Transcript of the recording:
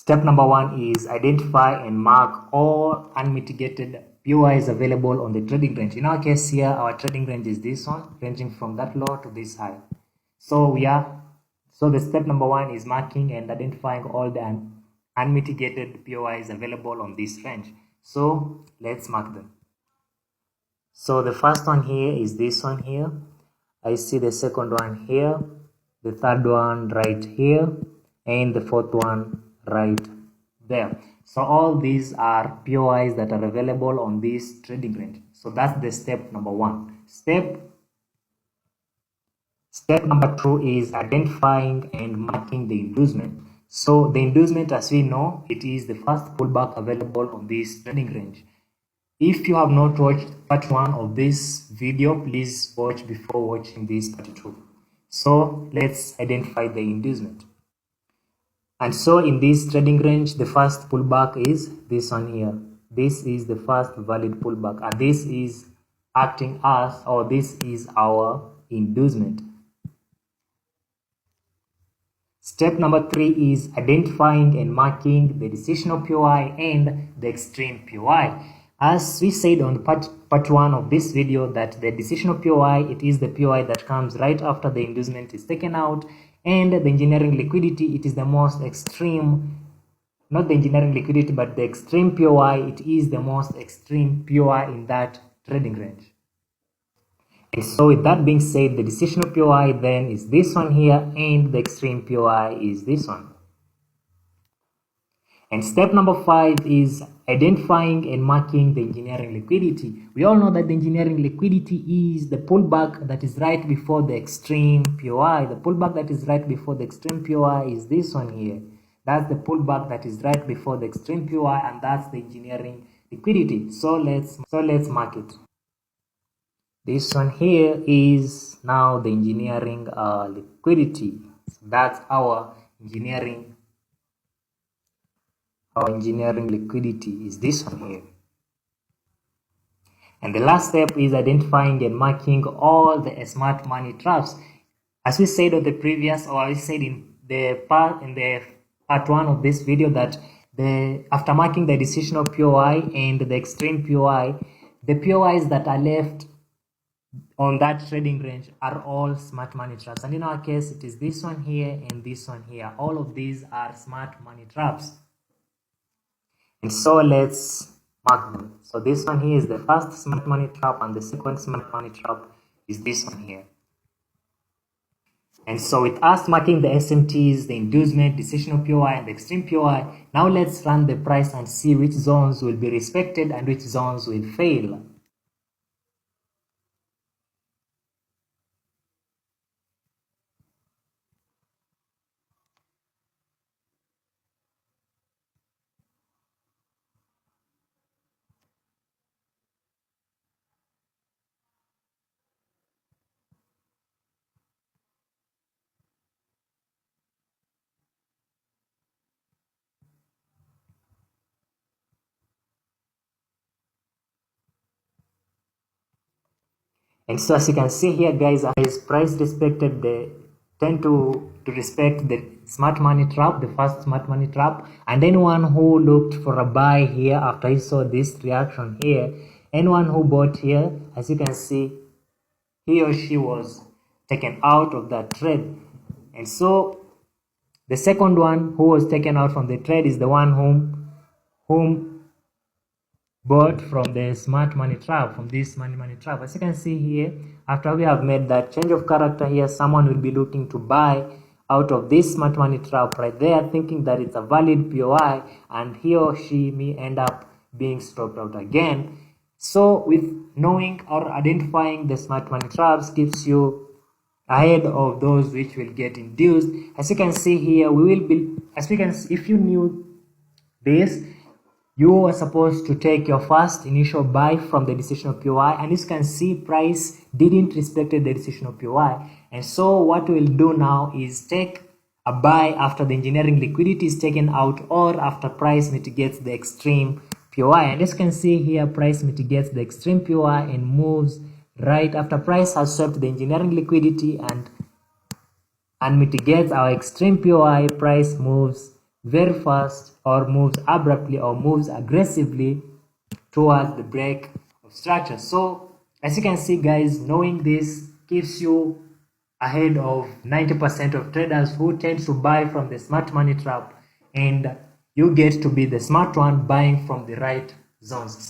Step number 1 is identify and mark all unmitigated POIs available on the trading range. In our case here, our trading range is this one, ranging from that low to this high. So the step number 1 is marking and identifying all the unmitigated POIs available on this range. So let's mark them. So the first one here is this one here. I see the second one here, the third one right here, and the fourth one right there. So all these are POIs that are available on this trading range. So that's the step number 1. Step number 2 is identifying and marking the inducement. So the inducement, as we know, it is the first pullback available on this trading range. If you have not watched part 1 of this video, please watch before watching this part 2. So let's identify the inducement. And so in this trading range, the first pullback is this one here. This is the first valid pullback, and this is acting as, or this is our inducement. Step number 3 is identifying and marking the decisional POI and the extreme POI. As we said on part 1 of this video, that the decisional POI, it is the POI that comes right after the inducement is taken out, and the engineering liquidity, it is the most extreme, not the engineering liquidity, but the extreme POI, it is the most extreme POI in that trading range. And so with that being said, the decisional POI then is this one here, and the extreme POI is this one. And step number 5 is identifying and marking the engineering liquidity. We all know that the engineering liquidity is the pullback that is right before the extreme POI. The pullback that is right before the extreme POI is this one here. That's the pullback that is right before the extreme POI, and that's the engineering liquidity. So let's mark it. This one here is now the engineering liquidity. So that's our engineering liquidity is this one here. And the last step is identifying and marking all the smart money traps. As we said on the previous, or I said in the part 1 of this video, that after marking the decisional POI and the extreme POI, the POIs that are left on that trading range are all smart money traps. And in our case, it is this one here and this one here. All of these are smart money traps. And so let's mark them. So this one here is the first smart money trap, and the second smart money trap is this one here. And so with us marking the SMTs, the inducement, decisional POI, and the extreme POI, now let's run the price and see which zones will be respected and which zones will fail. And so as you can see here, guys, as price respected, they tend to respect the smart money trap, the first smart money trap. And anyone who looked for a buy here after he saw this reaction here, anyone who bought here, as you can see, he or she was taken out of that trade. And so the second one who was taken out from the trade is the one whom bought from the smart money trap, from this money trap. As you can see here, after we have made that change of character here, someone will be looking to buy out of this smart money trap right there, thinking that it's a valid POI, and he or she may end up being stopped out again. So with knowing or identifying the smart money traps keeps you ahead of those which will get induced. As you can see here, if you knew this, you were supposed to take your first initial buy from the decisional POI, and as you can see, price didn't respect the decisional POI. And so what we'll do now is take a buy after the engineering liquidity is taken out, or after price mitigates the extreme POI. And as you can see here, price mitigates the extreme POI and moves right after price has swept the engineering liquidity and mitigates our extreme POI. Price moves very fast or moves abruptly or moves aggressively towards the break of structure. So as you can see guys, knowing this keeps you ahead of 90% of traders who tend to buy from the smart money trap, and you get to be the smart one buying from the right zones.